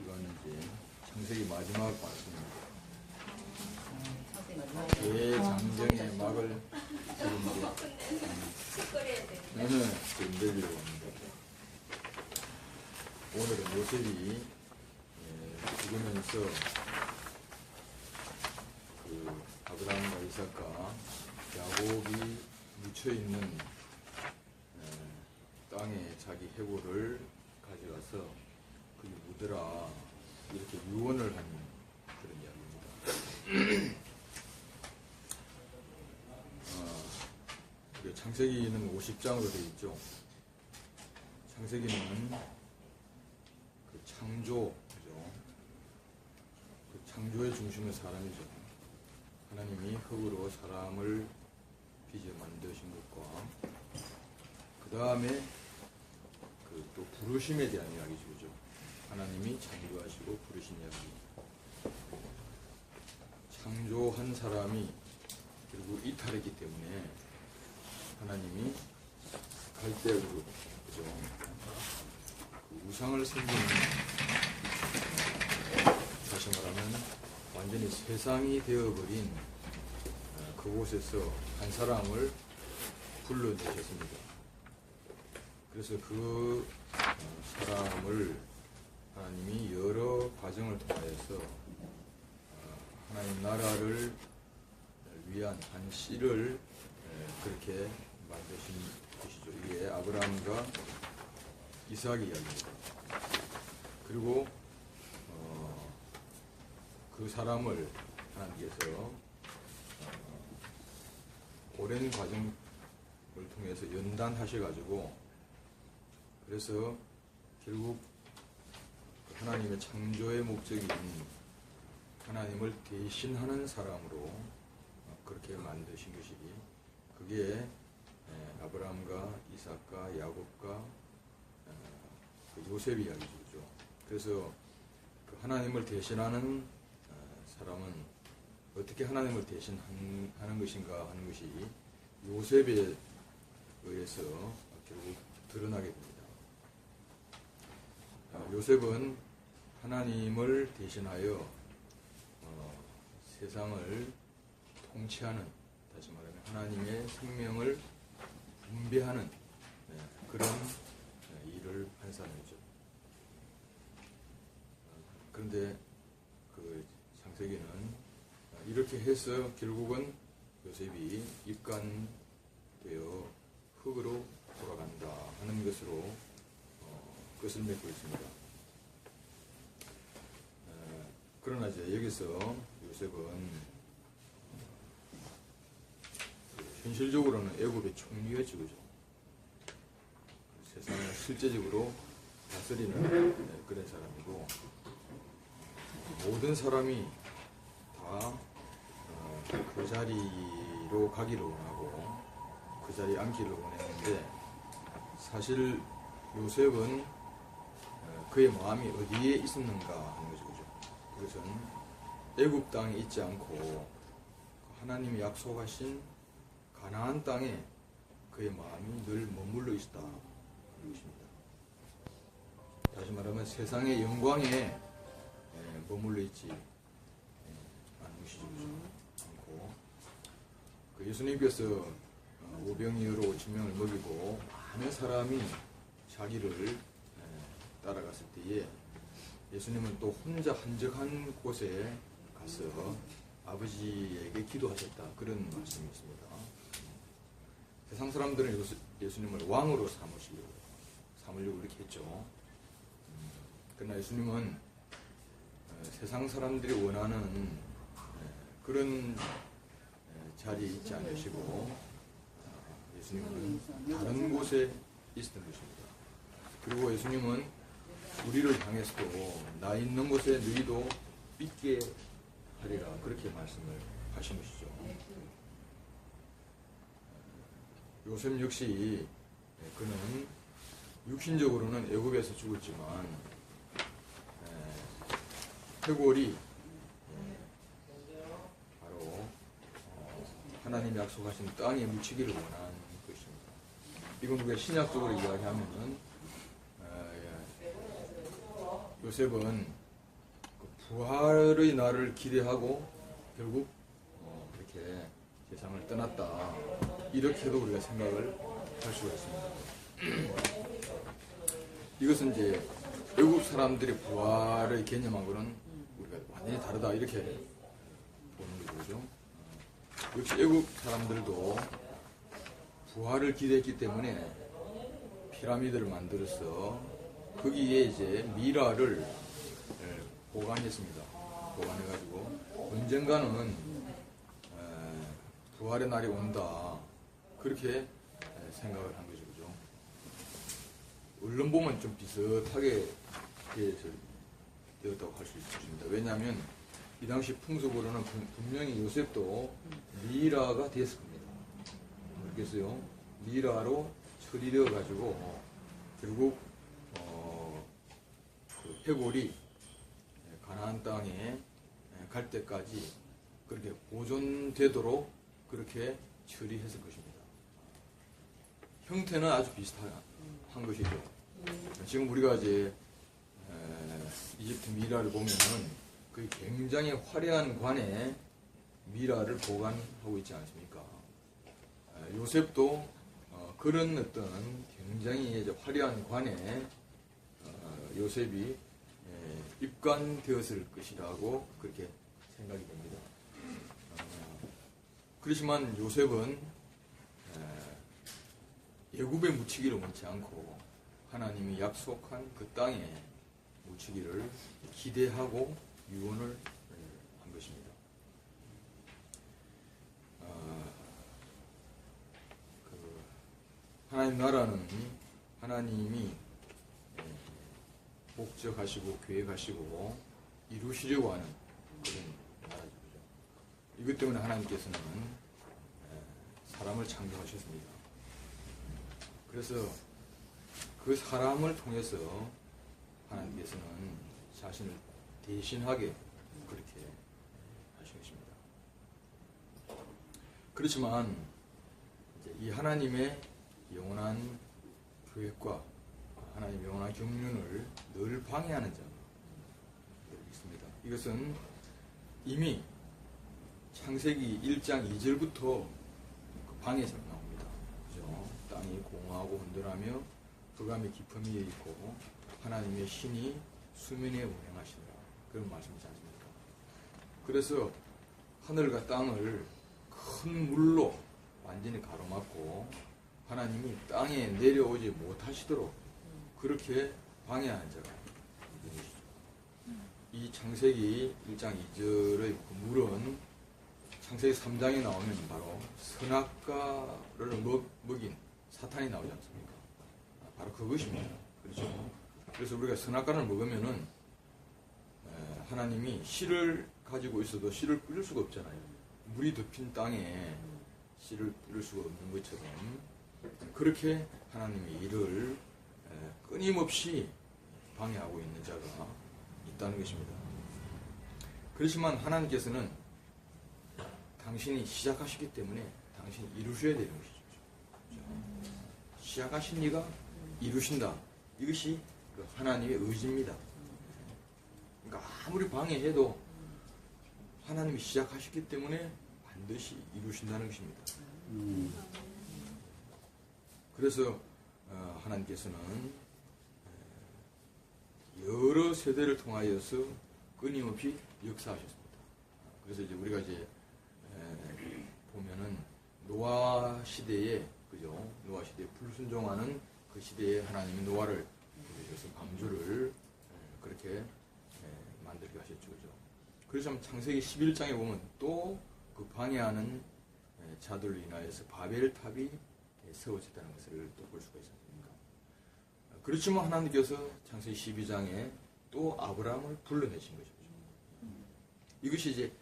이건 이제 창세기 마지막 말씀입니다. 대장정의 막을 지금 내리려고 합니다. 오늘은 요셉이 죽으면서 그 아브라함과 이삭과 야곱이 묻혀있는 땅에 자기 해골을 가져가서 거기 묻으라 이렇게 유언을 한 그런 이야기입니다. 창세기는 50장으로 되어 있죠. 창세기는 그 창조, 그죠? 그 창조의 중심은 사람이죠. 하나님이 흙으로 사람을 빚어 만드신 것과 그 다음에 그 또 부르심에 대한 이야기죠. 그죠? 하나님이 창조하시고 부르신 이야기. 창조한 사람이 그리고 이탈했기 때문에 하나님이 갈대으로, 그죠? 그 우상을 섬기는, 다시 말하면 완전히 세상이 되어버린 그곳에서 한 사람을 불러내셨습니다. 그래서 그 사람을 하나님이 여러 과정을 통하여서 하나님 나라를 위한 한 씨를 그렇게 만드신 것이죠. 이게 아브라함과 이삭의 이야기입니다. 그리고 그 사람을 하나님께서 오랜 과정을 통해서 연단하셔가지고 그래서 결국 하나님의 창조의 목적인 하나님을 대신하는 사람으로 그렇게 만드신 것이 그게 아브라함과 이삭과 야곱과 요셉 이야기죠. 그래서 그 하나님을 대신하는 사람은 어떻게 하나님을 대신하는 것인가 하는 것이 요셉에 의해서 결국 드러나게 됩니다. 요셉은 하나님을 대신하여 세상을 통치하는, 다시 말하면 하나님의 생명을 분배하는 그런 일을 한 사람이죠. 그런데 그 창세기는 이렇게 해서 결국은 요셉이 입간되어 흙으로 돌아간다 하는 것으로 끝을 맺고 있습니다. 그러나 이제 여기서 요셉은 현실적으로는 애굽의 총리였죠, 그죠? 세상을 실제적으로 다스리는 그런 사람이고, 모든 사람이 다 그 자리로 가기를 원하고 그 자리에 앉기를 원했는데, 사실 요셉은 그의 마음이 어디에 있었는가 하는 거죠, 그죠? 그것은 애굽 땅에 있지 않고 하나님이 약속하신 가나안 땅에 그의 마음이 늘 머물러 있었다 하는 것입니다. 다시 말하면 세상의 영광에 머물러 있지 않은 것이죠. 않고 그 예수님께서 오병이어로 5,000명을 먹이고 많은 사람이 자기를 따라갔을 때에 예수님은 또 혼자 한적한 곳에 가서 아버지에게 기도하셨다, 그런 말씀이 있습니다. 세상 사람들은 예수님을 왕으로 삼으려고 이렇게 했죠. 그러나 예수님은 세상 사람들이 원하는 그런 자리에 있지 않으시고 예수님은 다른 곳에 있었던 것입니다. 그리고 예수님은 우리를 향해서도 나 있는 곳에 너희도 있게 하리라, 그렇게 말씀을 하신 것이죠. 요셉 역시 그는 육신적으로는 애굽에서 죽었지만 해골이 바로 하나님이 약속하신 땅에 묻히기를 원한 것입니다. 이건 우리가 신약적으로 이야기하면은 요셉은 부활의 날을 기대하고 결국 이렇게 세상을 떠났다. 이렇게도 우리가 생각을 할 수가 있습니다. 이것은 이제 외국 사람들의 부활의 개념하고는 우리가 완전히 다르다 이렇게 보는 거죠. 역시 외국 사람들도 부활을 기대했기 때문에 피라미드를 만들어서 거기에 이제 미라를 보관했습니다. 보관해가지고 언젠가는 부활의 날이 온다 그렇게 생각을 한 거죠. 그죠? 언론 보면 좀 비슷하게 되었다고 할 수 있습니다. 왜냐하면 이 당시 풍속으로는 분명히 요셉도 미라가 됐을 겁니다. 그래서요 미라로 처리되어 가지고 결국 그 해골이 가나안 땅에 갈 때까지 그렇게 보존되도록 그렇게 처리했을 것입니다. 형태는 아주 비슷한 것이죠. 지금 우리가 이제 이집트 미라를 보면은 그 굉장히 화려한 관에 미라를 보관하고 있지 않습니까? 요셉도 그런 어떤 굉장히 이제 화려한 관에 요셉이 입관되었을 것이라고 그렇게 생각이 됩니다. 그렇지만 요셉은 애굽에 묻히기를 원치 않고 하나님이 약속한 그 땅에 묻히기를 기대하고 유언을 한 것입니다. 하나님 나라는 하나님이 목적하시고 계획하시고 이루시려고 하는 그런 나라죠. 이것 때문에 하나님께서는 사람을 창조하셨습니다. 그래서 그 사람을 통해서 하나님께서는 자신을 대신하게 그렇게 하신 것입니다. 그렇지만 이제 이 하나님의 영원한 계획과 하나님의 영원한 경륜을 늘 방해하는 자가 있습니다. 이것은 이미 창세기 1장 2절부터 그 방해가 나옵니다. 그죠? 땅이 공허하고 혼돈하며 흑암의 깊음이 있고 하나님의 신이 수면에 운행하시더라. 그런 말씀이지 않습니까? 그래서 하늘과 땅을 큰 물로 완전히 가로막고 하나님이 땅에 내려오지 못하시도록 그렇게 방해하는 자가 누구시죠? 이 창세기 1장 2절의 그 물은 창세기 3장에 나오면 바로 선악과를 먹인 사탄이 나오지 않습니까? 바로 그것입니다. 그렇죠? 그래서 우리가 선악과를 먹으면은 하나님이 씨를 가지고 있어도 씨를 뿌릴 수가 없잖아요. 물이 덮인 땅에 씨를 뿌릴 수가 없는 것처럼 그렇게 하나님의 일을 끊임없이 방해하고 있는 자가 있다는 것입니다. 그렇지만 하나님께서는 당신이 시작하시기 때문에 당신이 이루셔야 되는 것이죠. 그렇죠? 시작하신 이가 이루신다. 이것이 하나님의 의지입니다. 그러니까 아무리 방해해도 하나님이 시작하셨기 때문에 반드시 이루신다는 것입니다. 그래서 하나님께서는 여러 세대를 통하여서 끊임없이 역사하셨습니다. 그래서 이제 우리가 이제 보면은 노아 시대에 그죠? 노아 시대에 불순종하는 그 시대에 하나님이 노아를 부르셔서 방주를 그렇게 만들게 하셨죠. 그죠? 그래서 창세기 11장에 보면 또 그 방해하는 자들로 인하여서 바벨탑이 세워졌다는 것을 또 볼 수가 있습니다. 그렇지만 하나님께서 창세기 12장에 또 아브라함을 불러내신 것이죠. 이것이 이제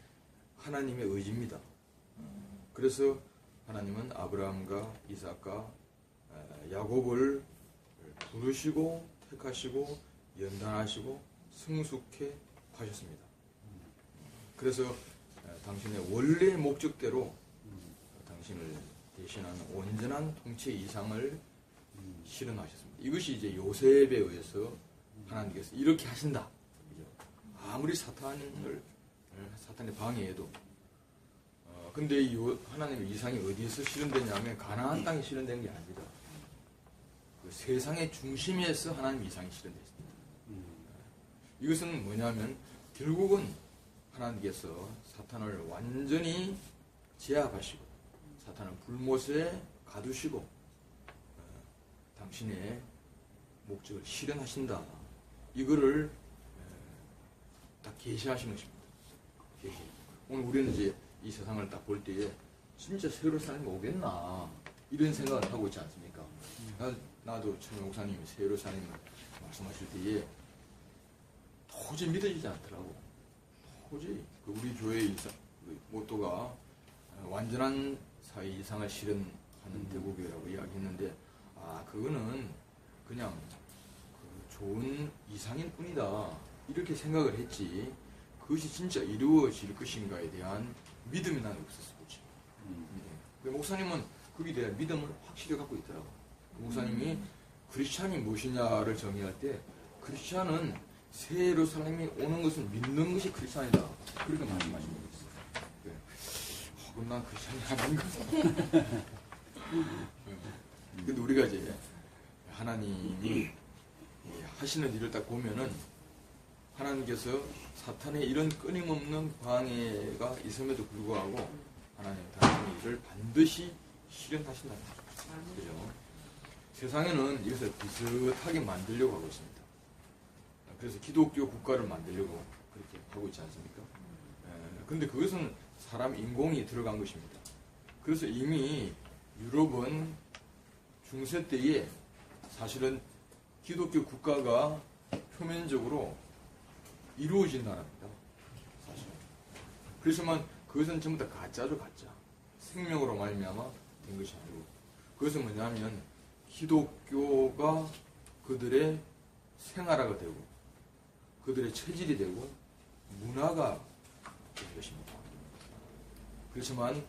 하나님의 의지입니다. 그래서 하나님은 아브라함과 이삭과 야곱을 부르시고 택하시고 연단하시고 성숙해 하셨습니다. 그래서 당신의 원래 목적대로 당신을 대신하는 온전한 통치 이상을 실현하셨습니다. 이것이 이제 요셉에 의해서 하나님께서 이렇게 하신다. 아무리 사탄의 방해해도 근데 이 하나님의 이상이 어디에서 실현되냐면 가나안 땅에 실현된 게 아니라 그 세상의 중심에서 하나님 이상이 실현됐습니다. 이것은 뭐냐면 결국은 하나님께서 사탄을 완전히 제압하시고 사탄을 불못에 가두시고 당신의 목적을 실현하신다. 이거를 다 계시하신 것입니다. 오늘 우리는 이제 이 세상을 딱 볼 때에 진짜 새로 사람이 오겠나 이런 생각을 하고 있지 않습니까? 나도 천 목사님이 새로 사람을 말씀하실 때에 도저히 믿어지지 않더라고. 도저히 우리 교회의 모토가 완전한 사회 이상을 실현하는 대구교회라고 이야기했는데 그거는 그냥 좋은 이상일 뿐이다 이렇게 생각을 했지 그것이 진짜 이루어질 것인가에 대한 믿음이 나는 없었어. 목사님은 거기에 대한 믿음을 확실히 갖고 있더라고. 목사님이 크리스찬이 무엇이냐를 정의할 때 크리스찬은 새 예루살렘이 오는 것을 믿는 것이 크리스찬이다 그렇게 말씀하신 적이 있어요. 그럼 난 크리스찬이 아닌가? 근데 우리가 이제 하나님이 하시는 일을 딱 보면은 하나님께서 사탄의 이런 끊임없는 방해가 있음에도 불구하고 하나님 당신의 일을 반드시 실현하신다는 거죠. 그죠? 세상에는 이것을 비슷하게 만들려고 하고 있습니다. 그래서 기독교 국가를 만들려고 그렇게 하고 있지 않습니까? 근데 그것은 사람 인공이 들어간 것입니다. 그래서 이미 유럽은 중세 때에 사실은 기독교 국가가 표면적으로 이루어진 나라입니다. 사실. 그렇지만 그것은 전부 다 가짜죠, 가짜. 생명으로 말미암아 된 것이 아니고 그것은 뭐냐면 기독교가 그들의 생활화가 되고 그들의 체질이 되고 문화가 된 것입니다. 그렇지만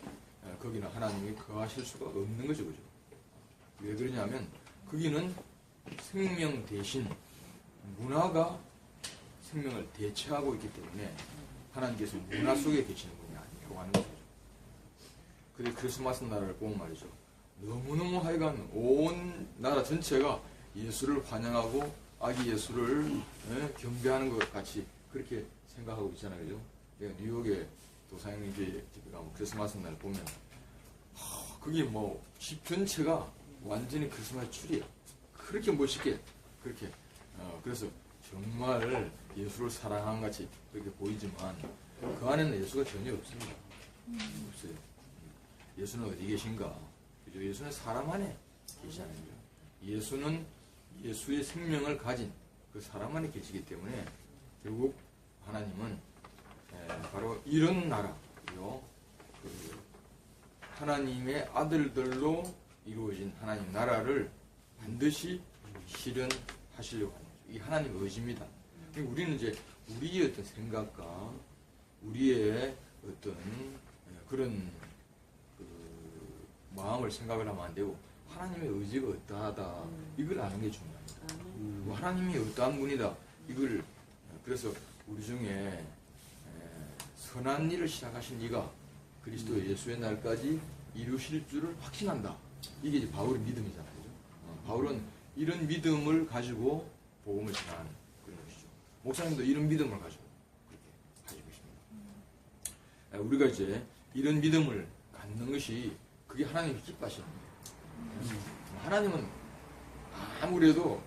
거기는 하나님이 거하실 수가 없는 거죠, 그죠? 왜 그러냐면 거기는 생명 대신 문화가 생명을 대체하고 있기 때문에 하나님께서 문화 속에 계시는 분이 아니라고 하는 거죠. 그런데 크리스마스 날을 보면 말이죠. 너무너무 하여간 온 나라 전체가 예수를 환영하고 아기 예수를 경배하는 것 같이 그렇게 생각하고 있잖아요. 그죠? 뉴욕의 도사형님께 집에 가면 크리스마스 날 보면 그게 뭐 집 전체가 완전히 크리스마스 추리야. 그렇게 멋있게 그렇게 그래서 정말 예수를 사랑한 같이 그렇게 보이지만 그 안에는 예수가 전혀 없습니다. 없어요. 예수는 어디 계신가? 그죠? 예수는 사람 안에 계시는 거죠. 예수는 예수의 생명을 가진 그 사람 안에 계시기 때문에 결국 하나님은 바로 이런 나라요. 그 하나님의 아들들로 이루어진 하나님 나라를 반드시 실현하시려고 하는 거죠. 이 하나님의 의지입니다. 우리는 이제 우리의 어떤 생각과 우리의 어떤 그런 마음을 생각을 하면 안 되고 하나님의 의지가 어떠하다 이걸 아는 게 중요합니다. 하나님이 어떠한 분이다 이걸 그래서 우리 중에 선한 일을 시작하신 이가 그리스도 예수의 날까지 이루실 줄을 확신한다. 이게 이제 바울의 믿음이잖아요. 그죠? 바울은 이런 믿음을 가지고 복음을 전하는 그런 것이죠. 목사님도 이런 믿음을 가지고 그렇게 가지고 계십니다. 우리가 이제 이런 믿음을 갖는 것이 그게 하나님이 기뻐하시는 거예요. 하나님은 아무래도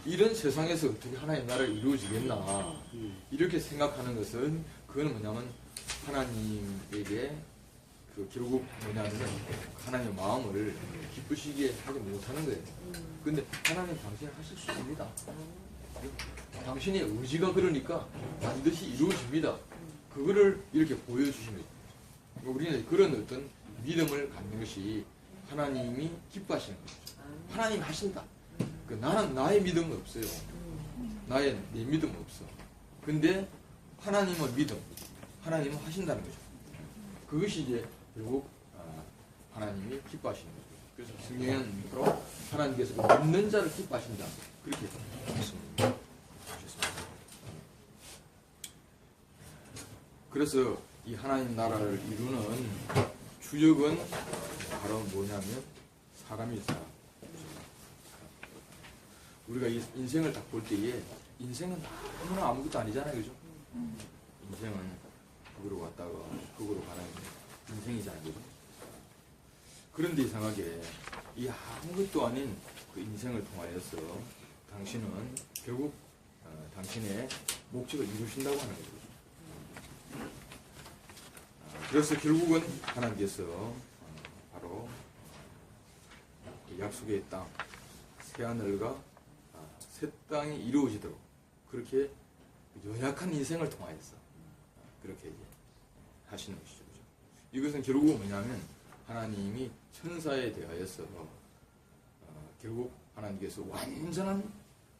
이런 세상에서 어떻게 하나님 나라가 이루어지겠나 이렇게 생각하는 것은 그건 뭐냐면 하나님에게 그 결국 뭐냐면 하나님의 마음을 기쁘시게 하지 못하는 거예요. 근데 하나님 당신이 하실 수 있습니다. 당신의 의지가 그러니까 반드시 이루어집니다. 그거를 이렇게 보여주시는 거예요. 우리는 그런 어떤 믿음을 갖는 것이 하나님이 기뻐하시는 거죠. 하나님이 하신다. 나는 나의 믿음은 없어요. 내 믿음은 없어. 근데 하나님의 믿음, 하나님은 하신다는 거죠. 그것이 이제 결국 하나님이 기뻐하시는 거죠. 그래서 성경은 하나님께서 믿는 자를 기뻐하신다. 그렇게 말씀하셨습니다. 그래서 이 하나님 나라를 이루는 주역은 바로 뭐냐면 사람이다. 우리가 이 인생을 딱 볼 때에 인생은 너무나 아무것도 아니잖아요, 그죠? 인생은 거기로 갔다가 거기로 가는 인생이잖아요, 그죠? 그런데 이상하게 이 아무것도 아닌 그 인생을 통하여서 당신은 결국 당신의 목적을 이루신다고 하는 거죠. 그래서 결국은 하나님께서 바로 그 약속의 땅, 새하늘과 새 땅이 이루어지도록 그렇게 연약한 인생을 통하여서 그렇게 이제 하시는 것이죠. 그죠? 이것은 결국은 뭐냐면 하나님이 천사에 대하여서 결국 하나님께서 완전한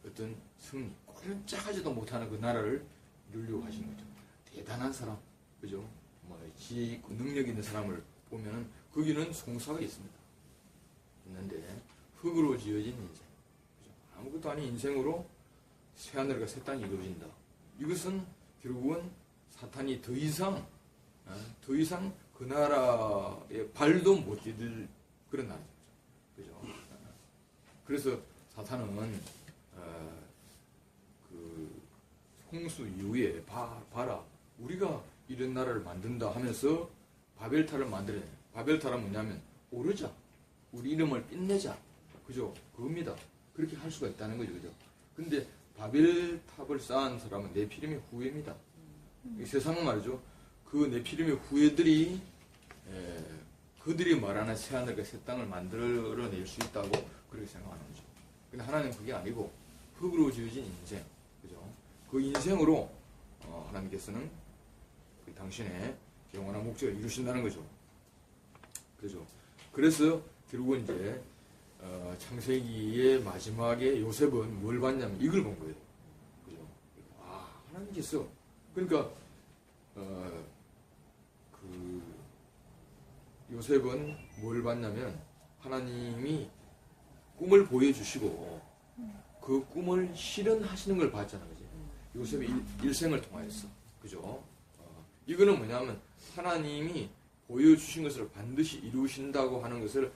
어떤 승리, 꼼짝하지도 못하는 그 나라를 이루려고 하신 거죠. 대단한 사람, 그죠? 뭐 지혜 있고 능력 있는 사람을 보면은 거기는 송사가 있습니다. 있는데 흙으로 지어진 인생, 그죠? 아무것도 아닌 인생으로 새하늘과 새 땅이 이루어진다. 이것은 결국은 사탄이 더 이상 그 나라에 발도 못 디딜 그런 나라죠. 그죠? 그래서 사탄은 그 홍수 이후에 봐라 우리가 이런 나라를 만든다 하면서 바벨탑을 만들어내요. 바벨탑은 뭐냐면 오르자, 우리 이름을 빛내자, 그죠? 그겁니다. 그렇게 할 수가 있다는 거죠, 그죠? 근데 바벨탑을 쌓은 사람은 네피림의 후예입니다. 세상은 말이죠. 그 네피림의 후예들이 그들이 말하는 새하늘과 새 땅을 만들어낼 수 있다고 그렇게 생각하는 거죠. 근데 하나님은 그게 아니고 흙으로 지어진 인생, 그죠? 그 인생으로 하나님께서는 그 당신의 영원한 목적을 이루신다는 거죠. 그죠? 그래서 결국은 이제 창세기의 마지막에 요셉은 뭘 봤냐면 이걸 본 거예요. 그죠? 하나님께서 그러니까 그 요셉은 뭘 봤냐면 하나님이 꿈을 보여주시고 그 꿈을 실현하시는 걸 봤잖아요. 그죠? 요셉의 일생을 통하여서. 그죠? 이거는 뭐냐면 하나님이 보여주신 것을 반드시 이루신다고 하는 것을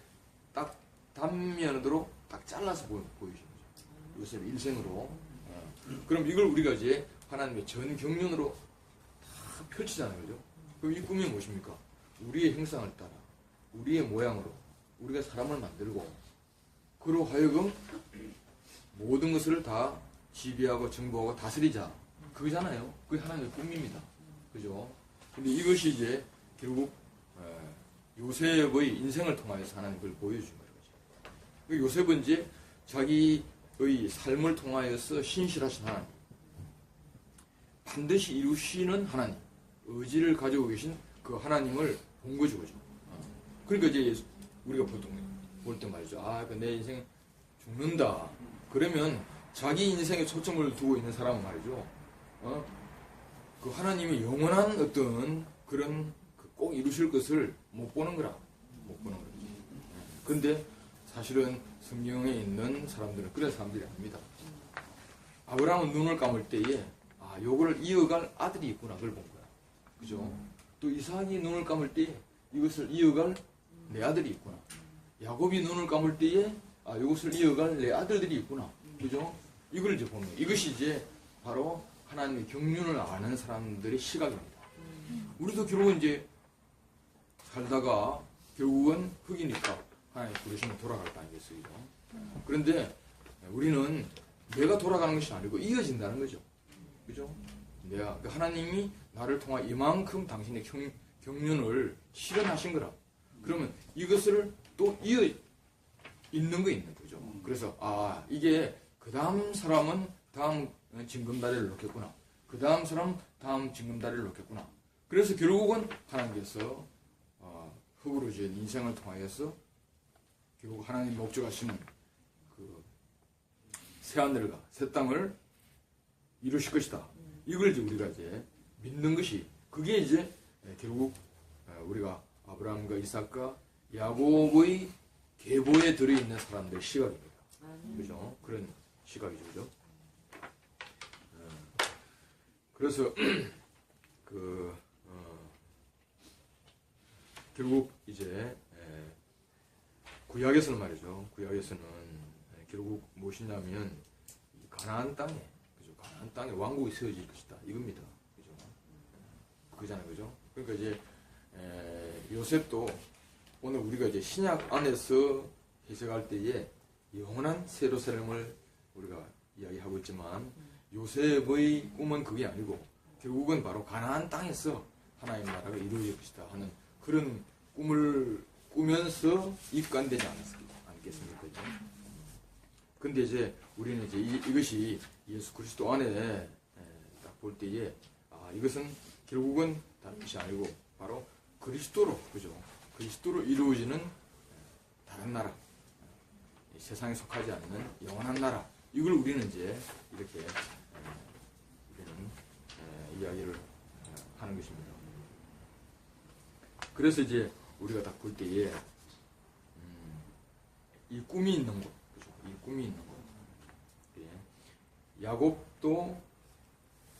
딱 단면으로 딱 잘라서 보여주신 거죠. 요셉의 일생으로. 그럼 이걸 우리가 이제 하나님의 전 경륜으로 다 펼치잖아요. 그죠? 그럼 이 꿈이 무엇입니까? 우리의 형상을 따라, 우리의 모양으로, 우리가 사람을 만들고, 그로 하여금 모든 것을 다 지배하고 정복하고 다스리자. 그거잖아요. 그게 하나님의 꿈입니다. 그죠? 근데 이것이 이제 결국 요셉의 인생을 통하여서 하나님 그걸 보여준 거예요. 요셉은 이제 자기의 삶을 통하여서 신실하신 하나님, 반드시 이루시는 하나님, 의지를 가지고 계신 그 하나님을 본 거죠. 그죠? 그러니까 이제 우리가 보통 볼 때 말이죠. 내 인생 죽는다. 그러면 자기 인생에 초점을 두고 있는 사람은 말이죠. 그 하나님이 영원한 어떤 그런 꼭 이루실 것을 못 보는 거라. 못 보는 거죠. 근데 사실은 성경에 있는 사람들은 그런 사람들이 아닙니다. 아브라함은 눈을 감을 때에 요거를 이어갈 아들이 있구나. 그걸 본 거야. 그죠? 또 이삭이 눈을 감을 때에 이것을 이어갈 내 아들이 있구나. 야곱이 눈을 감을 때에 이것을 이어갈 내 아들들이 있구나. 그죠? 이걸 이제 보는 거예요. 이것이 이제 바로 하나님의 경륜을 아는 사람들의 시각입니다. 우리도 결국은 이제 살다가 결국은 흙이니까 하나님 부르시면 돌아갈 거 아니겠어요? 그런데 우리는 내가 돌아가는 것이 아니고 이어진다는 거죠. 그죠? 하나님이 나를 통해 이만큼 당신의 경륜을 실현하신 거라. 그러면 이것을 또 이어 있는 거 있는 거죠. 그래서 이게 그 다음 사람은 다음 징검다리를 놓겠구나. 그 다음 사람 다음 징검다리를 놓겠구나. 그래서 결국은 하나님께서 흙으로 지은 인생을 통하여서 결국 하나님 목적하시는 그 새하늘과 새 땅을 이루실 것이다. 이걸 이제 우리가 이제 믿는 것이 그게 이제 결국 우리가 아브라함과 이삭과 야곱의 계보에 들어있는 사람들의 시각입니다. 그죠? 그런 시각이죠. 그죠? 그래서 결국 이제 구약에서는 말이죠. 구약에서는 결국 무엇이냐면 가나안 땅에, 그죠? 가나안 땅에 왕국이 세워질 것이다. 이겁니다. 그죠? 그잖아요, 그죠? 그러니까 이제 요셉도 오늘 우리가 이제 신약 안에서 해석할 때에 영원한 세로세렘을 우리가 이야기하고 있지만 요셉의 꿈은 그게 아니고 결국은 바로 가나안 땅에서 하나님 나라가 이루어질 것이다 하는 그런 꿈을 꾸면서 입관되지 않겠습니까? 근데 이제 우리는 이제 이것이 예수 그리스도 안에 딱 볼 때에 이것은 결국은 다른 것이 아니고 바로 그리스도로, 그죠? 그리스도로 이루어지는 다른 나라, 세상에 속하지 않는 영원한 나라, 이걸 우리는 이제 이렇게 우리는 이야기를 하는 것입니다. 그래서 이제 우리가 딱 볼 때에 이 꿈이 있는 곳, 그죠? 이 꿈이 있는 곳. 야곱도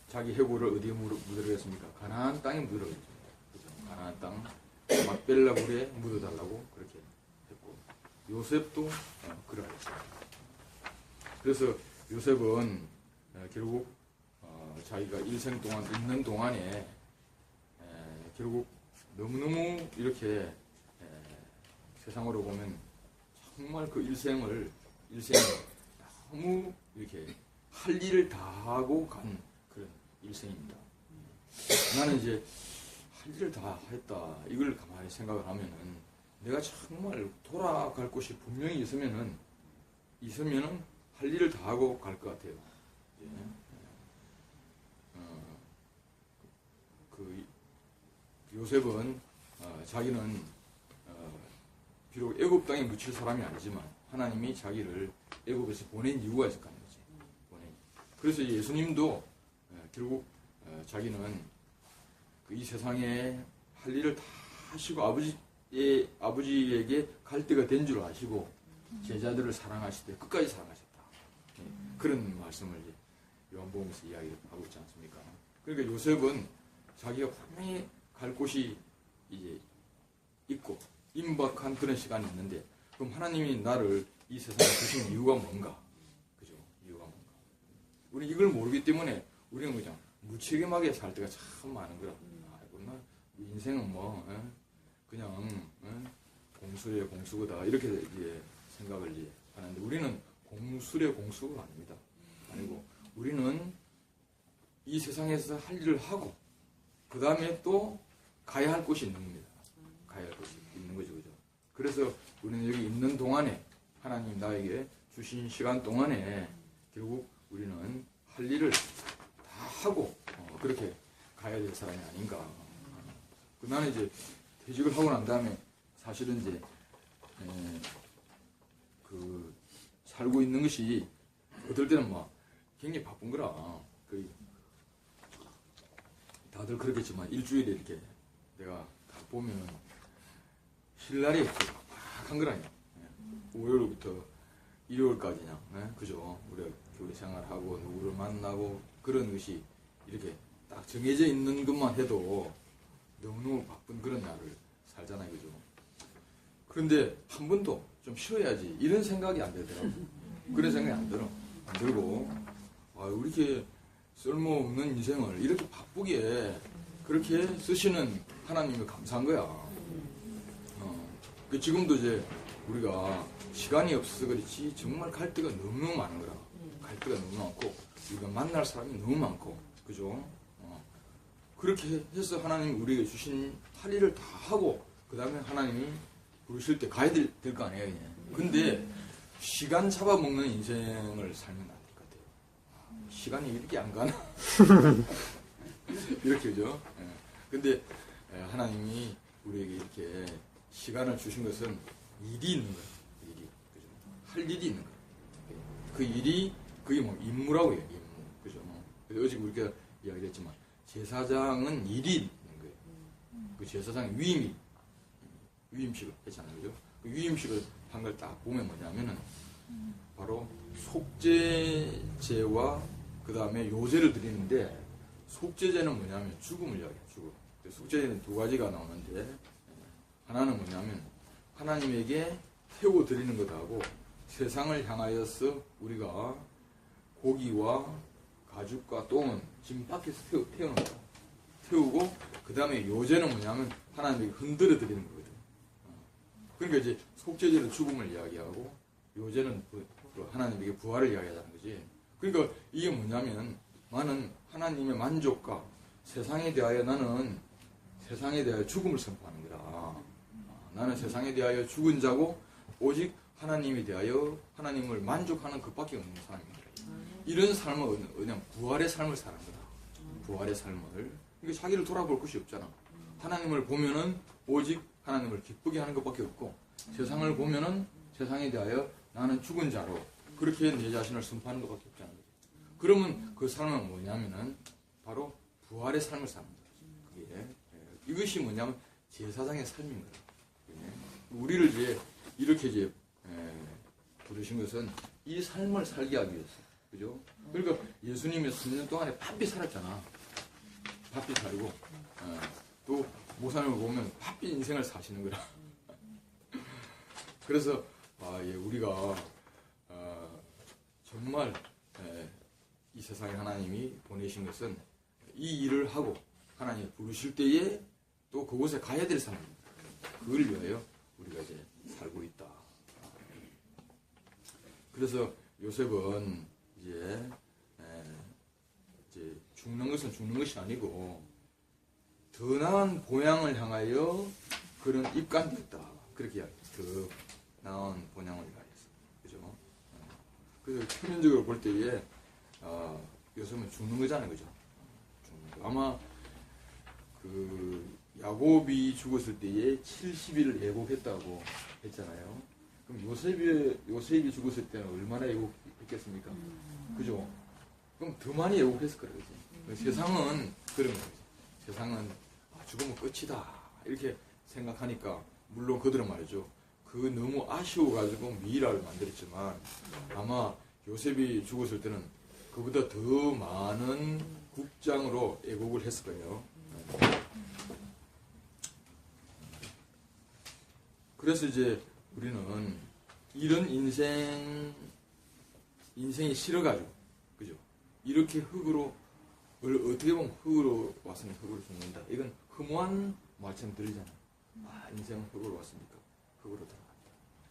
자기 해골을 어디에 묻으려겠습니까? 가나안 땅에 묻으려겠습니다. 그죠? 가나안 땅 막벨라 물에 묻어달라고 그렇게 했고, 요셉도 그러했습니다. 그래서 요셉은 결국 자기가 일생 동안 있는 동안에 결국 너무너무 이렇게 세상으로 보면 정말 그 일생을 너무 이렇게 할 일을 다 하고 간 그런 일생입니다. 나는 이제 할 일을 다 했다. 이걸 가만히 생각을 하면은 내가 정말 돌아갈 곳이 분명히 있으면은 할 일을 다 하고 갈 것 같아요. 그 요셉은 자기는 비록 애굽 땅에 묻힐 사람이 아니지만 하나님이 자기를 애굽에서 보낸 이유가 있었다는 거지. 그래서 예수님도 결국 자기는 이 세상에 할 일을 다 하시고 아버지에게 갈 때가 된 줄 아시고 제자들을 사랑하실 때 끝까지 사랑하셨다. 그런 말씀을 요한복음에서 이야기를 하고 있지 않습니까? 그러니까 요셉은 자기가 분명히 갈 곳이 이제 있고 임박한 그런 시간이 있는데, 그럼 하나님이 나를 이 세상에 주신 이유가 뭔가? 그죠? 이유가 뭔가? 우리 이걸 모르기 때문에 우리는 그냥 무책임하게 살 때가 참 많은 거야. 아이고, 나 인생은 뭐 그냥 공수래 공수거다 이렇게 이제 생각을 이제 하는데, 우리는 공수래 공수가 아닙니다. 아니고 우리는 이 세상에서 할 일을 하고 그 다음에 또 가야 할 곳이 있는 겁니다. 가야 할 곳이 있는 거죠, 그죠? 그래서 우리는 여기 있는 동안에 하나님 나에게 주신 시간 동안에 결국 우리는 할 일을 다 하고 그렇게 가야 될 사람이 아닌가. 나는 이제 퇴직을 하고 난 다음에 사실은 이제 그 살고 있는 것이 어떨 때는 막 굉장히 바쁜 거라. 다들 그렇겠지만 일주일에 이렇게 내가 다 보면은 쉴 날이 빡빡한 거라니까. 월요일부터 일요일까지냐, 그죠? 우리가 교회 생활하고 누구를 만나고 그런 것이 이렇게 딱 정해져 있는 것만 해도 너무너무 바쁜 그런 날을 살잖아요, 그죠? 그런데 한 번도 좀 쉬어야지 이런 생각이 안 들더라고. 그런 생각이 안 들고 우리 이렇게 쓸모없는 인생을 이렇게 바쁘게 그렇게 쓰시는 하나님을 감사한 거야. 지금도 이제 우리가 시간이 없어서 그렇지 정말 갈 데가 너무 많은 거라. 갈 데가 너무 많고 우리가 만날 사람이 너무 많고, 그죠? 그렇게 해서 하나님이 우리에게 주신 할 일을 다 하고 그 다음에 하나님이 부르실 때 가야 될 거 아니에요. 근데 시간 잡아먹는 인생을 살면 안 될 것 같아요. 시간이 이렇게 안 가나? 이렇게, 그죠? 근데 하나님이 우리에게 이렇게 시간을 주신 것은 일이 있는 거예요. 일이. 그죠? 할 일이 있는 거예요. 그 일이, 그게 뭐 임무라고 해요. 임무. 그죠? 그래서 어제 우리가 이야기했지만, 제사장은 일이 있는 거예요. 그 제사장의 위임식을 했잖아요. 그죠? 그 위임식을 한 걸 딱 보면 뭐냐면은, 바로 속죄제와 그 다음에 요제를 드리는데, 속죄제는 뭐냐면 죽음을 이야기해요. 죽음. 속죄제는 두 가지가 나오는데, 하나는 뭐냐면 하나님에게 태워드리는 것하고 세상을 향하여서 우리가 고기와 가죽과 똥은 지금 밖에서 태우는 거야. 태우고 그 다음에 요제는 뭐냐면 하나님에게 흔들어 드리는 거거든. 그러니까 이제 속죄제는 죽음을 이야기하고 요제는 하나님에게 부활을 이야기하자는 거지. 그러니까 이게 뭐냐면 나는 하나님의 만족과 세상에 대하여 나는 세상에 대하여 죽음을 선포하는 거다. 나는 세상에 대하여 죽은 자고 오직 하나님에 대하여 하나님을 만족하는 것밖에 없는 사람입니다. 이런 삶은 그냥 부활의 삶을 사는 거다. 부활의 삶을. 그러니까 자기를 돌아볼 것이 없잖아. 하나님을 보면은 오직 하나님을 기쁘게 하는 것밖에 없고 세상을 보면은 세상에 대하여 나는 죽은 자로 그렇게 내 자신을 선포하는 것밖에 없잖아. 그러면 그 삶은 뭐냐면은 바로 부활의 삶을 사는 거다. 그게 이것이 뭐냐면 제사장의 삶인 거다. 우리를 이제 이렇게 이제 부르신 것은 이 삶을 살게 하기 위해서. 그죠? 그러니까 예수님이 3년 동안에 바삐 살았잖아. 바삐 살고, 또 모사님을 보면 바삐 인생을 사시는 거라. 그래서, 우리가, 정말, 이 세상에 하나님이 보내신 것은 이 일을 하고 하나님이 부르실 때에 또 그곳에 가야 될 사람입니다. 그걸 위하여 우리가 이제 살고 있다. 그래서 요셉은 이제 죽는 것은 죽는 것이 아니고 더 나은 본향을 향하여 그런 입간됐다. 그렇게 이야기해요. 더 나은 본향을 위하여서. 그죠? 그래서 표면적으로 볼 때에 요셉은 죽는 거잖아요. 그죠? 죽는 거. 아마 그 야곱이 죽었을 때에 70일을 애곡했다고 했잖아요. 그럼 요셉이 죽었을 때는 얼마나 애곡했겠습니까? 그죠? 그럼 더 많이 애곡했을 거예요. 세상은 그런 거죠. 세상은 죽으면 끝이다. 이렇게 생각하니까, 물론 그들은 말이죠. 그 너무 아쉬워가지고 미이라를 만들었지만, 아마 요셉이 죽었을 때는 그보다 더 많은 국장으로 애곡을 했을 거예요. 그래서 이제 우리는 이런 인생이 싫어가지고, 그죠? 이렇게 흙으로, 어떻게 보면 흙으로 왔으면 흙으로 죽는다. 이건 허무한 말처럼 들리잖아요. 인생은 흙으로 왔으니까 흙으로 들어간다.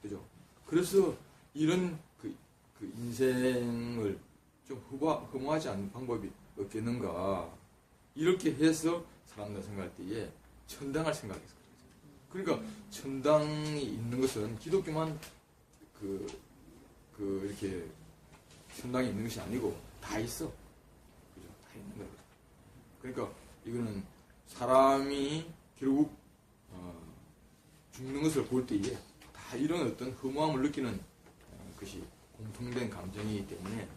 그죠? 그래서 이런 그 인생을 좀 허무하지 않는 방법이 없겠는가. 이렇게 해서 사람들 생각할 때에 천당을 생각했어요. 그러니까 천당이 있는 것은 기독교만 이렇게 천당이 있는 것이 아니고 다 있어. 그죠? 다 있는 거예요. 그러니까 이거는 사람이 결국 죽는 것을 볼 때에 다 이런 어떤 허무함을 느끼는 것이 공통된 감정이기 때문에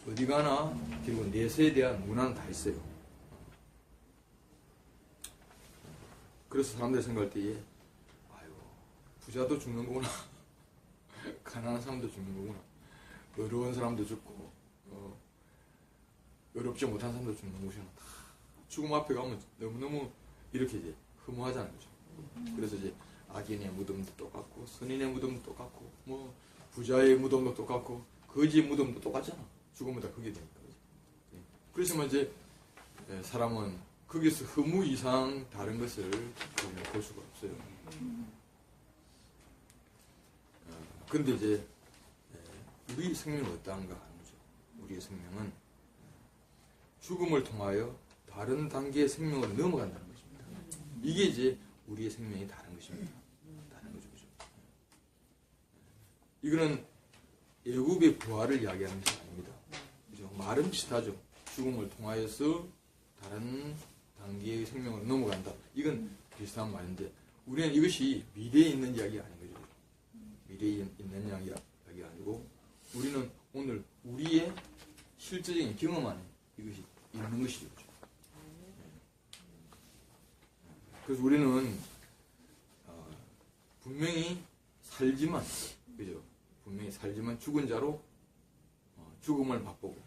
어디 가나 결국 내세에 대한 문화는 다 있어요. 그래서 사람들이 생각할 때에 부자도 죽는 거구나. 가난한 사람도 죽는 거구나. 어려운 사람도 죽고, 어렵지 못한 사람도 죽는 것이구나. 다 죽음 앞에 가면 너무너무 이렇게 이제 허무하자는 거죠. 그래서 이제 악인의 무덤도 똑같고, 선인의 무덤도 똑같고, 뭐, 부자의 무덤도 똑같고, 거지의 무덤도 똑같잖아. 죽으면 다 그게 되니까. 그래서 이제 사람은 거기서 허무 이상 다른 것을 볼 수가 없어요. 근데 이제 우리 생명은 어떠한가 하는 거죠. 우리의 생명은 죽음을 통하여 다른 단계의 생명으로 넘어간다는 것입니다. 이게 이제 우리의 생명이 다른 것입니다. 다른 거죠. 그죠? 이거는 애굽의 부활을 이야기하는 것이 아닙니다. 그죠? 말은 비슷하죠. 죽음을 통하여서 다른 단계의 생명으로 넘어간다. 이건 비슷한 말인데 우리는 이것이 미래에 있는 이야기가 아닌 거죠. 미래에 있는 이야기가 아니고 우리는 오늘 우리의 실제적인 경험 안에 이것이 있는 것이죠. 그래서 우리는 분명히 살지만, 그죠? 분명히 살지만 죽은 자로 죽음을 맛보고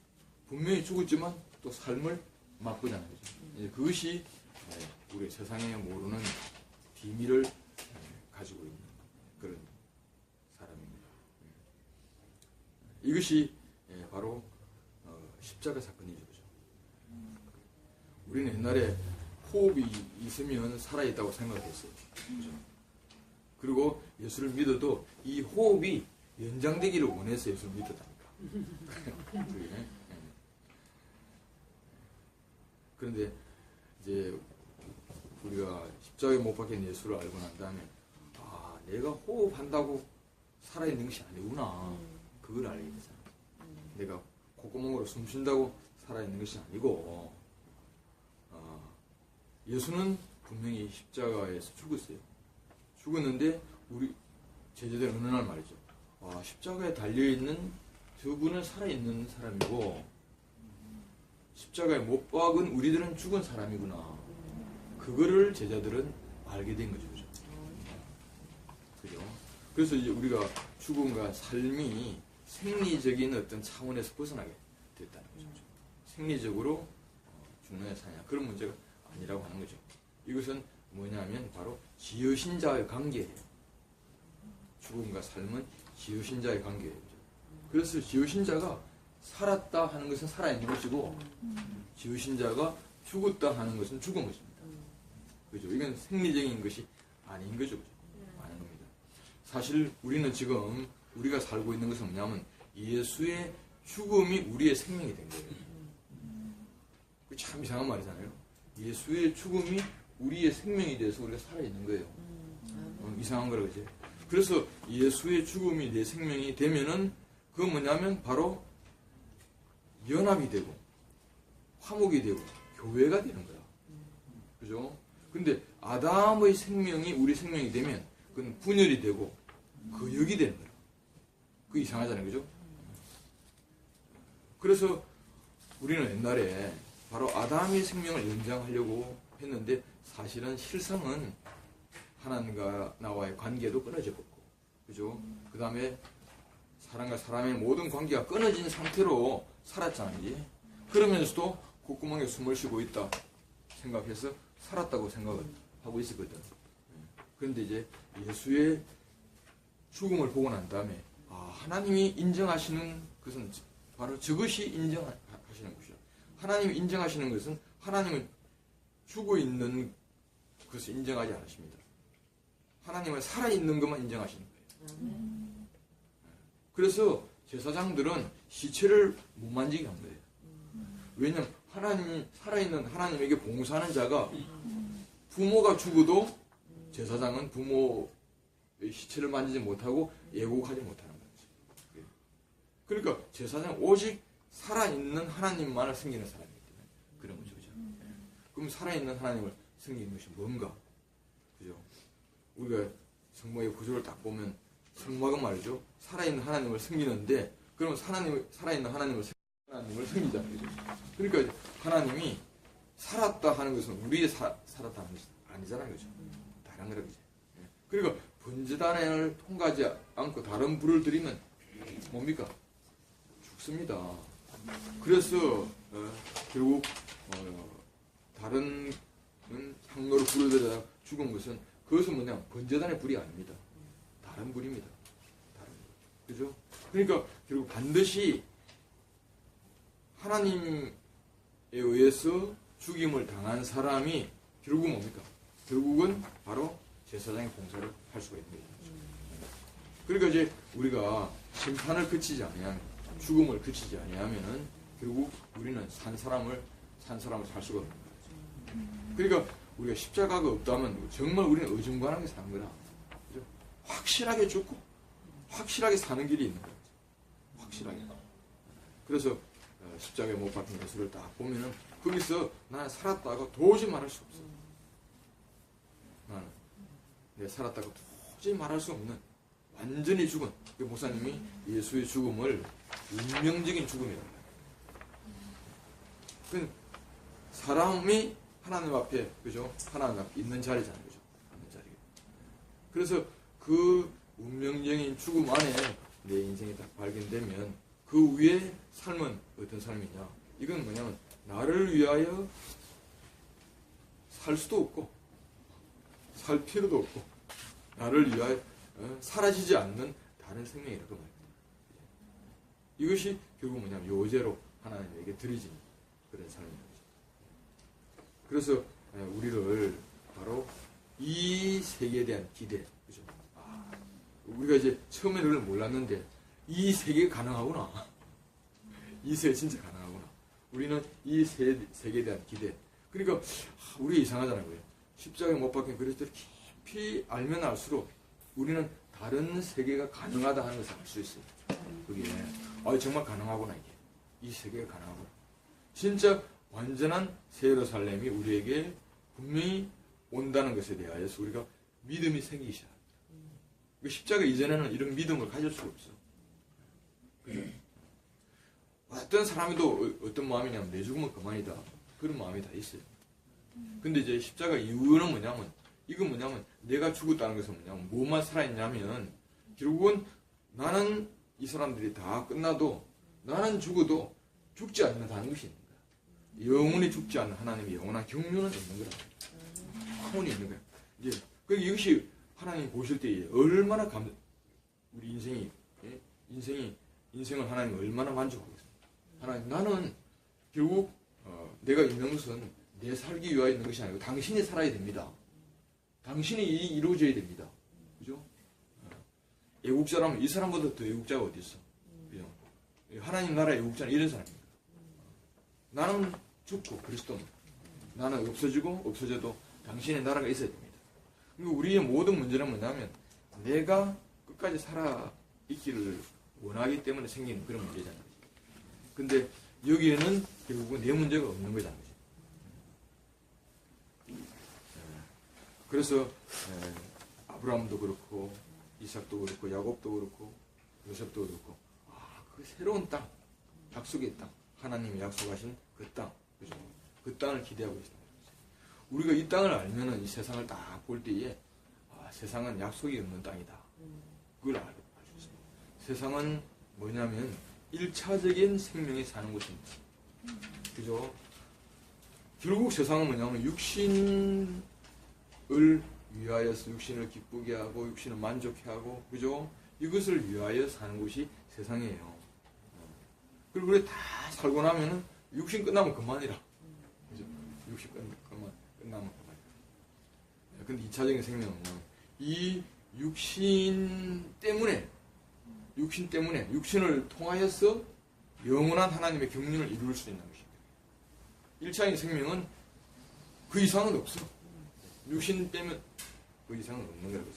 분명히 죽었지만 또 삶을 맛보자는 거죠. 그것이 우리 세상에 모르는 비밀을 가지고 있는 그런 사람입니다. 이것이 바로 십자가 사건이죠. 그죠? 우리는 옛날에 호흡이 있으면 살아있다고 생각했어요. 그죠? 그리고 예수를 믿어도 이 호흡이 연장되기를 원해서 예수를 믿었다니까. 그런데 이제 우리가 십자가에 못 박힌 예수를 알고 난 다음에 내가 호흡한다고 살아있는 것이 아니구나. 그걸 알게 되잖아. 내가 콧구멍으로 숨 쉰다고 살아있는 것이 아니고 예수는 분명히 십자가에서 죽었어요. 죽었는데 우리 제자들 어느 날 말이죠. 십자가에 달려있는 저분은 살아있는 사람이고 십자가에 못 박은 우리들은 죽은 사람이구나. 그거를 제자들은 알게 된 거죠. 그죠? 그래서 이제 우리가 죽음과 삶이 생리적인 어떤 차원에서 벗어나게 됐다는 거죠. 생리적으로 죽느냐 사냐 그런 문제가 아니라고 하는 거죠. 이것은 뭐냐면 바로 지으신자의 관계예요. 죽음과 삶은 지으신자의 관계예요. 그래서 지으신자가 살았다 하는 것은 살아있는 것이고 지으신자가 죽었다 하는 것은 죽은 것입니다. 그죠? 이건 생리적인 것이 아닌 거죠. 그죠? 아닌 겁니다. 사실 우리는 지금 우리가 살고 있는 것은 뭐냐면 예수의 죽음이 우리의 생명이 된 거예요. 참 이상한 말이잖아요. 예수의 죽음이 우리의 생명이 돼서 우리가 살아있는 거예요. 이상한 거라 그지? 그래서 예수의 죽음이 내 생명이 되면은 그건 뭐냐면 바로 연합이 되고 화목이 되고 교회가 되는 거야. 그죠? 근데 아담의 생명이 우리 생명이 되면 그건 분열이 되고 거역이 되는 거야. 그게 이상하잖아요. 그죠? 그래서 우리는 옛날에 바로 아담의 생명을 연장하려고 했는데 사실은 실상은 하나님과 나와의 관계도 끊어졌고, 그죠? 그 다음에 사람과 사람의 모든 관계가 끊어진 상태로 살았잖아요. 그러면서도 콧구멍에 숨을 쉬고 있다 생각해서 살았다고 생각을 하고 있었거든. 그런데 이제 예수의 죽음을 보고 난 다음에 하나님이 인정하시는 것은 바로 저것이 인정하시는 것이죠. 하나님이 인정하시는 것은 하나님은 죽어 있는 것을 인정하지 않으십니다. 하나님은 살아있는 것만 인정하시는 거예요. 그래서 제사장들은 시체를 못 만지게 한 거예요. 왜냐하면 하나님이 살아있는 하나님에게 봉사하는 자가 부모가 죽어도 제사장은 부모의 시체를 만지지 못하고 예곡하지 못하는 거죠. 그러니까 제사장은 오직 살아있는 하나님만을 섬기는 사람이기 때문에 그런 거죠. 그죠? 그럼 살아있는 하나님을 섬기는 것이 뭔가? 그죠? 우리가 성막의 구조를 딱 보면 성막은 말이죠. 살아있는 하나님을 섬기는데 그러면 살아있는 하나님을 섬기자. 그죠? 그러니까 하나님이 살았다 하는 것은 우리의 살았다는 것이 아니잖아요. 그죠? 다른 거라 그죠? 그러니까 번제단을 통과하지 않고 다른 불을 들이면 뭡니까? 죽습니다. 그래서 결국 다른 향로로 불을 들여 죽은 것은 그것은 뭐냐? 번제단의 불이 아닙니다. 다른 불입니다. 다른 불. 그죠? 그러니까 결국 반드시 하나님에 의해서 죽임을 당한 사람이 결국은 뭡니까? 결국은 바로 제사장의 봉사를 할 수가 있는 거죠. 그러니까 이제 우리가 심판을 그치지 아니하면, 죽음을 그치지 아니하면은 결국 우리는 산 사람을 살 수가 없는 거죠. 그러니까 우리가 십자가가 없다면 정말 우리는 어중간하게 사는 거라. 그죠? 확실하게 죽고 확실하게 사는 길이 있는 거죠. 확실하게. 그래서 십자가에 못 박힌 예수를 딱 보면은 거기서 나는 살았다고 도저히 말할 수 없어. 나는 내가 살았다고 도저히 말할 수 없는 완전히 죽은 그 목사님이 예수의 죽음을 운명적인 죽음이라고 해요. 그 사람이 하나님 앞에, 그죠? 하나님 앞에 있는 자리잖아요. 그죠? 있는 자리. 그래서 그 운명적인 죽음 안에 내 인생이 딱 발견되면 그 위에 삶은 어떤 삶이냐? 이건 뭐냐면 나를 위하여 살 수도 없고 살 필요도 없고 나를 위하여 사라지지 않는 다른 생명이라고 말합니다. 이것이 결국 뭐냐면 요제로 하나님에게 드려진 그런 삶인 거죠. 그래서 우리를 바로 이 세계에 대한 기대, 그죠? 우리가 이제 처음에는 그걸 몰랐는데 이 세계가 가능하구나. 이 세계 진짜 가능하구나. 우리는 이 세계에 대한 기대. 그러니까 우리가 이상하잖아요. 십자가에 못 박힌 그리스도를 깊이 알면 알수록 우리는 다른 세계가 가능하다 하는 것을 알 수 있어요. 그게 정말 가능하구나 이게. 이 세계가 가능하구나. 진짜 완전한 새 예루살렘이 우리에게 분명히 온다는 것에 대하여서 우리가 믿음이 생기기 시작합니다. 십자가 이전에는 이런 믿음을 가질 수가 없어. 어떤 사람도 어떤 마음이냐면 내 죽으면 그만이다. 그런 마음이 다 있어요. 근데 이제 십자가 이유는 뭐냐면 이건 뭐냐면 내가 죽었다는 것은 뭐냐면 뭐만 살아있냐면 결국은 나는 이 사람들이 다 끝나도 나는 죽어도 죽지 않는다는 것이 있는 거야. 영원히 죽지 않는 하나님의 영원한 경륜은 있는 거라. 영원히 있는 거야. 이제 이것이 하나님 보실 때에 얼마나 우리 인생을 하나님 얼마나 만족하겠습니까? 하나님 나는 결국 내가 있는 것은 내 살기 위하여 있는 것이 아니고 당신이 살아야 됩니다. 당신이 이루어져야 됩니다. 그죠? 애국자라면 이 사람보다 더 애국자가 어디 있어? 그죠? 하나님 나라의 애국자는 이런 사람입니다. 나는 죽고 그리스도는 나는 없어져도 당신의 나라가 있어야 됩니다. 그리고 우리의 모든 문제는 뭐냐면 내가 끝까지 살아있기를 원하기 때문에 생기는 그런 문제잖아요. 근데 여기에는 결국은 내 문제가 없는 거잖아요. 그래서 아브라함도 그렇고 이삭도 그렇고 야곱도 그렇고 요셉도 그렇고 그 새로운 땅, 약속의 땅, 하나님이 약속하신 그 땅, 그죠? 그 땅을 기대하고 있습니다. 우리가 이 땅을 알면은 이 세상을 딱 볼 때에 세상은 약속이 없는 땅이다. 그걸 알고 있습니다. 세상은 뭐냐면 1차적인 생명이 사는 곳입니다. 그죠? 결국 세상은 뭐냐면 육신을 위하여서 육신을 기쁘게 하고 육신을 만족해 하고 그죠? 이것을 위하여 사는 곳이 세상이에요. 그리고 그래 다 살고 나면은 육신 끝나면 그만이라. 그죠? 육신 끝나면 그만이라. 근데 2차적인 생명은 이 육신 때문에 육신을 통하여서 영원한 하나님의 경륜을 이룰 수 있는 것입니다. 1차적인 생명은 그 이상은 없어. 육신 빼면 그 이상은 없는 거라고.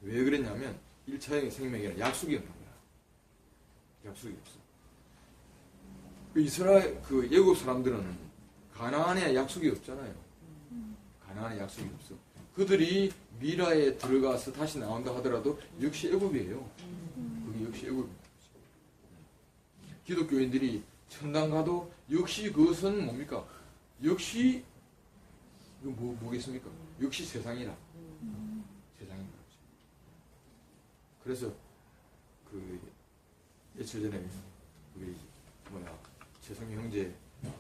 왜 그랬냐면 1차적인 생명에는 약속이 없는 거야. 약속이 없어. 이스라엘 애굽 사람들은 가나안에 약속이 없잖아요. 가나안에 약속이 없어. 그들이 미라에 들어가서 다시 나온다 하더라도 역시 애굽이에요. 그게 역시 애굽입니다. 기독교인들이 천당 가도 역시 그것은 뭡니까? 역시 이거 뭐겠습니까? 역시 세상이라. 세상인 거죠. 그래서 며칠 전에 우리 최성희 형제 한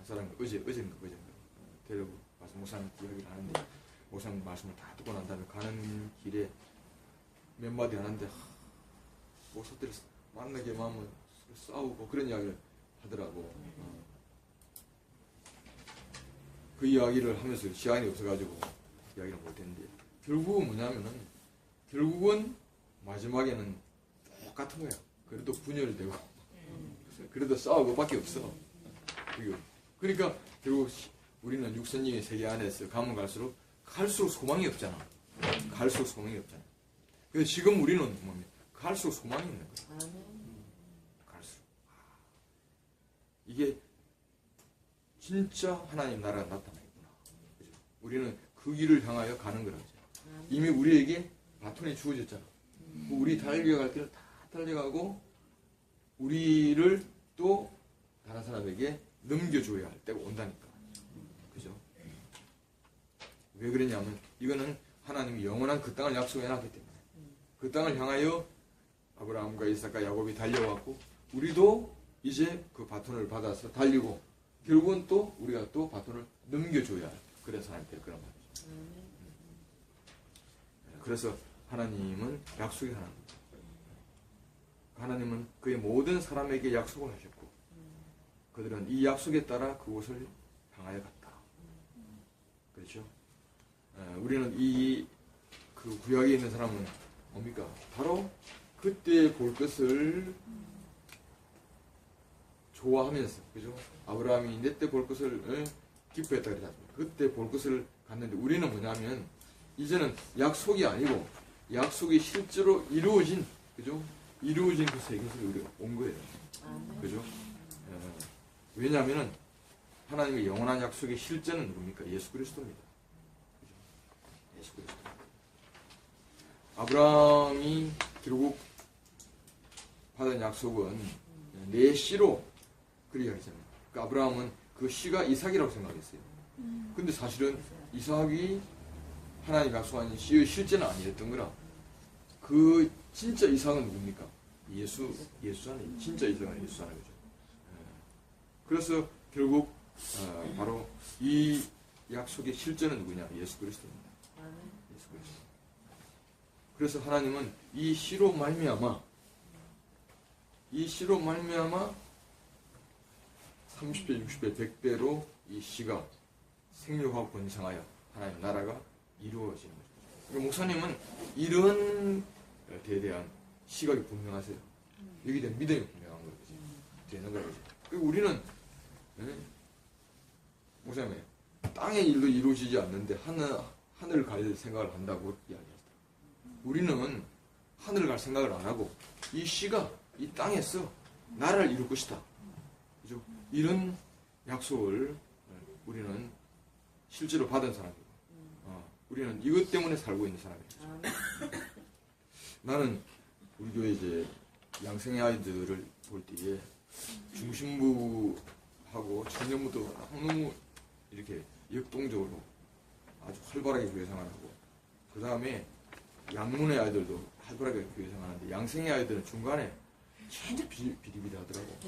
사람 어제인가 데리고 와서 목사님 이야기를 하는데 목사님 말씀을 다 듣고 난 다음에 가는 길에 몇 마디 하는데 목사들이 만나게 마음은 싸우고 그런 이야기를 하더라고. 그 이야기를 하면서 시간이 없어가지고 이야기를 못했는데 결국은 마지막에는 똑같은 거야. 그래도 분열되고 그래도 싸우고 밖에 없어. 그러니까 결국 우리는 육선적인 세계 안에서 가면 갈수록 소망이 없잖아. 그래서 지금 우리는 뭡니까? 갈수록 소망이 있는 거야. 갈수록. 이게 진짜 하나님 나라가 나타나겠구나. 그죠? 우리는 그 길을 향하여 가는 거라죠. 이미 우리에게 바톤이 주어졌잖아. 우리 달려갈 길을 다 달려가고 우리를 또 다른 사람에게 넘겨줘야 할 때가 온다니까. 그죠? 왜 그러냐면 이거는 하나님이 영원한 그 땅을 약속해 놨기 때문에 그 땅을 향하여 아브라함과 이삭과 야곱이 달려왔고 우리도 이제 그 바톤을 받아서 달리고 결국은 또 우리가 또 바톤을 넘겨줘야 할 그런 사람이 될 거란 말이죠. 그래서 하나님은 약속의 하나님입니다. 하나님은 그의 모든 사람에게 약속을 하셨고 그들은 이 약속에 따라 그곳을 향하여 갔다. 그렇죠? 우리는 그 구약에 있는 사람은 뭡니까? 바로 그때 볼 것을 좋아하면서, 그죠? 아브라함이 내 때 볼 것을 기뻐했다 그러지 않습니까? 그때 볼 것을 갔는데 우리는 뭐냐면 이제는 약속이 아니고 약속이 실제로 이루어진, 그죠? 이루어진 그 세계에서 우리가 온 거예요. 그죠? 왜냐하면은 하나님의 영원한 약속의 실제는 누굽니까? 예수 그리스도입니다. 그죠? 예수 그리스도. 아브라함이 결국 받은 약속은 내 씨로 그렇게 하잖아요. 그 아브라함은 그 씨가 이삭이라고 생각했어요. 근데 사실은 이삭이 하나님 약속한 씨의 실제는 아니었던 거라. 그 진짜 이삭은 누굽니까? 예수잖아요. 진짜 이삭은 예수잖아요. 그죠? 그래서 결국 바로 이 약속의 실제는 누구냐? 예수 그리스도입니다. 예수 그리스도. 그래서 하나님은 이 씨로 말미암아 30배, 60배, 100배로 이 씨가 생육하고 번성하여 하나님 나라가 이루어지는 거죠. 그러니까 목사님은 이런 데에 대한 시각이 분명하세요. 여기에 대한 믿음이 분명한 거예요. 되는 거예요. 그리고 우리는 목사님 땅의 일도 이루어지지 않는데 하늘을 갈 생각을 한다고 이야기했어요. 우리는 하늘을 갈 생각을 안 하고 이 씨가 이 땅에서 나라를 이룰 것이다. 그죠? 이런 약속을 우리는 실제로 받은 사람이고, 우리는 이것 때문에 살고 있는 사람이죠. 나는 우리 교회 이제 양생의 아이들을 볼 때에 중심부하고 청년부도 너무 이렇게 역동적으로 아주 활발하게 교회 생활하고, 그 다음에 양문의 아이들도 활발하게 교회 생활하는데 양생의 아이들은 중간에 진짜 비리비리하더라고.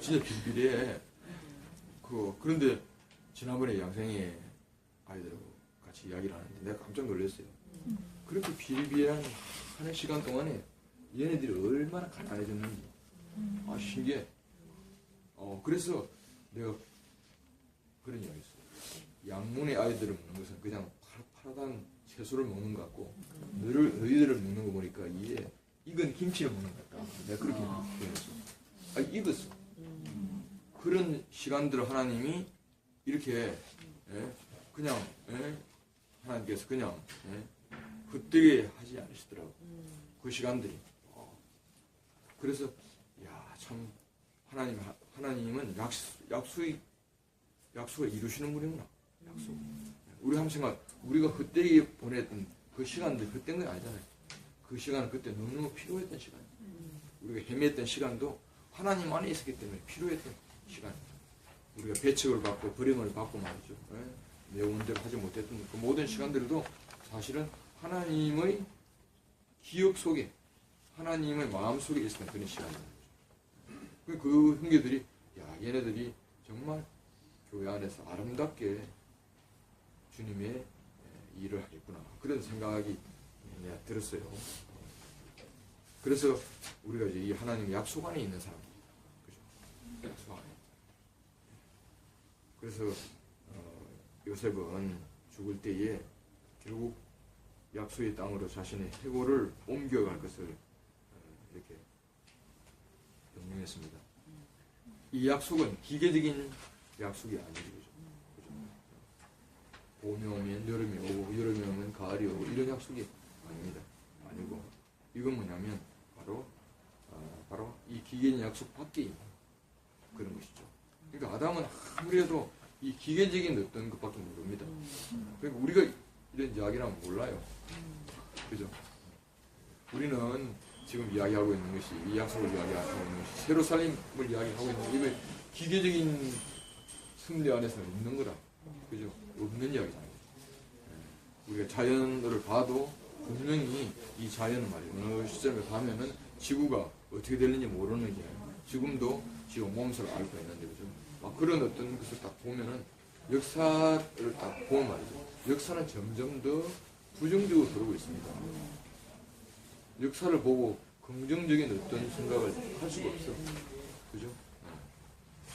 진짜 비리비리해. 그런데 지난번에 양생의 아이들하고 같이 이야기를 하는데 내가 깜짝 놀랐어요. 그렇게 비리비리한 하는 시간 동안에 얘네들이 얼마나 가난해졌는지. 아, 신기해. 그래서 내가 그런 이야기 했어요. 양문의 아이들을 먹는 것은 그냥 파란 채소를 먹는 것 같고, 너희들을 먹는 거 보니까 익은 김치를 먹는 것 같다. 내가 그렇게 표현했어. 익었어. 그런 시간들을 하나님이 이렇게 그냥 하나님께서 그냥 헛되게 하지 않으시더라고. 그 시간들이. 그래서 참 하나님은 약속을 이루시는 분이구나. 약속. 우리 한번 생각, 우리가 헛되게 보냈던 그 시간들 헛된 건 아니잖아요. 그 시간은 그때 너무너무 필요했던 시간이에요. 우리가 헤맸던 시간도 하나님 안에 있었기 때문에 필요했던 시간이에요. 우리가 배척을 받고 버림을 받고 말이죠. 내 원대로 하지 못했던 그 모든 시간들도 사실은 하나님의 기억 속에, 하나님의 마음 속에 있었던 그런 시간이에요. 그 형제들이 얘네들이 정말 교회 안에서 아름답게 주님의 일을 하겠구나, 그런 생각이 내가 들었어요. 그래서 우리가 이제 이 하나님의 약속 안에 있는 사람입니다. 그죠? 약속 안에. 그래서 요셉은 죽을 때에 결국 약속의 땅으로 자신의 해골을 옮겨갈 것을 이렇게 명령했습니다. 이 약속은 기계적인 약속이 아니죠. 봄이 오면 여름이 오고, 여름이 오면 가을이 오고, 이런 약속이 아닙니다. 아니고, 이건 뭐냐면 바로 이 기계적인 약속 밖에 있는 그런 것이죠. 그러니까 아담은 아무래도 이 기계적인 어떤 것밖에 모릅니다. 그러니까 우리가 이런 이야기를 하면 몰라요. 그죠? 우리는 지금 이야기하고 있는 것이, 이 약속을 이야기하고 있는 것이, 새로 살림을 이야기하고 있는 것이, 이거 기계적인 승리 안에서는 없는 거라. 그죠? 없는 이야기잖아요. 우리가 자연을 봐도 분명히 이 자연은 말이에요. 어느 시점에 가면은 지구가 어떻게 되는지 모르는 게 지금도 지구 몸소를 앓고 있는데, 그죠? 그런 어떤 것을 딱 보면은 역사를 딱 보면 말이죠. 역사는 점점 더 부정적으로 그러고 있습니다. 역사를 보고 긍정적인 어떤 생각을 할 수가 없어. 그죠?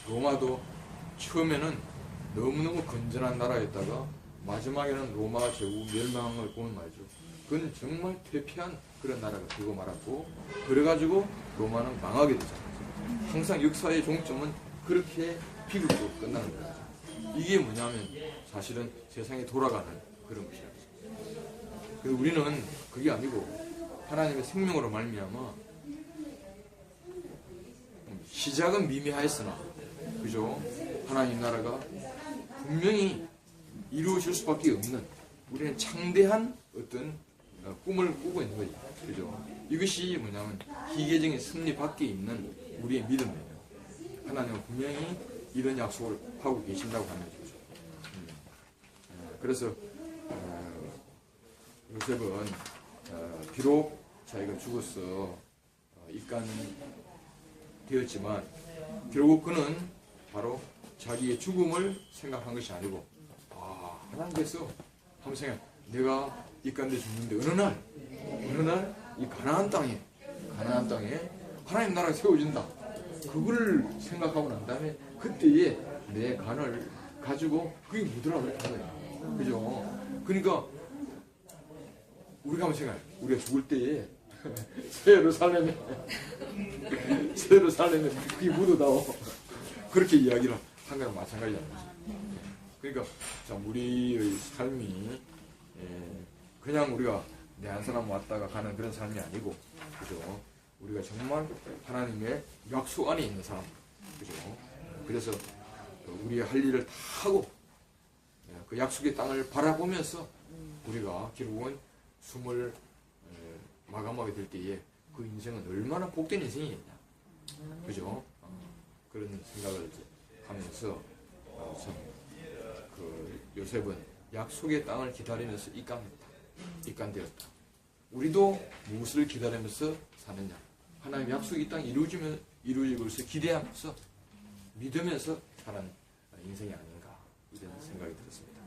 로마도 처음에는 너무너무 건전한 나라였다가 마지막에는 로마 제국 멸망한 걸 보면 말이죠. 그건 정말 퇴폐한 그런 나라가 되고 말았고, 그래가지고 로마는 망하게 되잖아요. 항상 역사의 종점은 그렇게 비극으로 끝나는 거죠. 이게 뭐냐면 사실은 세상이 돌아가는 그런 것이죠. 그래서 우리는 그게 아니고 하나님의 생명으로 말미암아 시작은 미미하였으나, 그죠? 하나님 나라가 분명히 이루어질 수밖에 없는, 우리는 창대한 어떤 꿈을 꾸고 있는 거죠. 그죠? 이것이 뭐냐면 기계적인 승리 밖에 있는 우리의 믿음이에요. 하나님은 분명히 이런 약속을 하고 계신다고 하는 거죠. 그래서 요셉은 비록 자기가 죽어서 입간은 되었지만 결국 그는 바로 자기의 죽음을 생각한 것이 아니고, 하나님께서 한번 생각, 내가 입간돼 죽는데 어느 날 이 가나안 땅에 하나님 나라가 세워진다. 그걸 생각하고 난 다음에 그때에 내 간을 가지고 그게 묻으라고 했던 거예요. 그죠? 그러니까 우리가 한번 생각해. 우리가 죽을 때에 세예루살렘에 그게 묻어다오. 그렇게 이야기를 한 거랑 마찬가지잖아요. 그러니까 참 우리의 삶이 그냥 우리가 내 한 사람 왔다가 가는 그런 삶이 아니고, 그죠? 우리가 정말 하나님의 약속 안에 있는 사람, 그죠? 그래서 우리의 할 일을 다 하고 그 약속의 땅을 바라보면서 우리가 결국은 숨을 마감하게 될 때에 그 인생은 얼마나 복된 인생이겠냐, 그죠? 그런 생각을 이제 하면서 참 그 요셉은 약속의 땅을 기다리면서 입간되었다. 우리도 무엇을 기다리면서 사느냐? 하나님의 약속이 땅에 이루어질 것을 기대하면서 믿으면서 사는 인생이 아닌가, 이런 생각이 들었습니다.